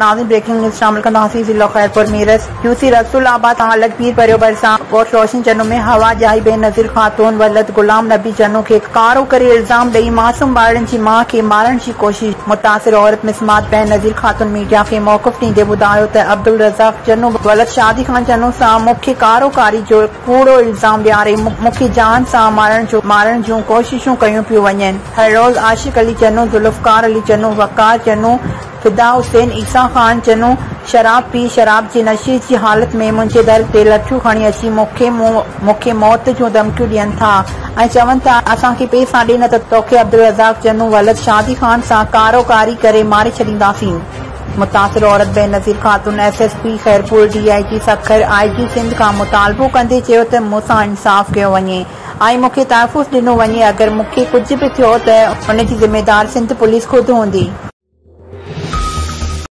नाज़रीन breaking news शामिल कंदासीं। ज़िला खैरपुर मीरस यूसी रसूलाबाद हालत पीर परियो बरसां और रोशन चन्नू में हवा जाई बेनज़ीर खातून वलद गुलाम नबी चन्नू के कारो करे इल्जाम ॾेई मासूम ॿारनि जी मां खे मारण जी कोशिश। मुतासिर औरत मिसमात बेनज़ीर खातून मीडिया खे मौक़िफ़ ॾींदे ॿुधायो त अब्दुल रज़ाक चन्नू वलद शादी खान चन्नू सां मूंखे कारोकारी जो कूड़ो इल्जाम ॾियारे मूंखे जान सां मारण जूं कोशिशूं कयूं पियूं वञनि। हर रोज़ आशिक अली चन्नू, जुल्फ़कार अली चन्नू, वक़ार चन्नू, फिदा हुसैन, ईसा खान चन्नू शराब पी शराब जी नशे जी हालत में मुंहिंजे दर ते लठियूं खणी अची मूंखे मौत जूं धमकियूं ॾियनि था ऐं चवनि था असांखे पैसा ॾे न त तोखे अब्दुल रज़ाक चन्नू वलद शादी खान सां कारोकारी करे मारे छॾींदासीं। मुतासिर औरत बेनज़ीर खातून SSP Khairpur DIG Sukkur IG Sindh खां मुतालबो कंदे चयो त मूंसां इंसाफ़ कयो वञे ऐं मूंखे तहफ़ुज़ ॾिनो वञे। अगरि मूंखे कुझु बि थियो त उन जी ज़िमेदार सिंध पुलिस ख़ुदि हूंदी।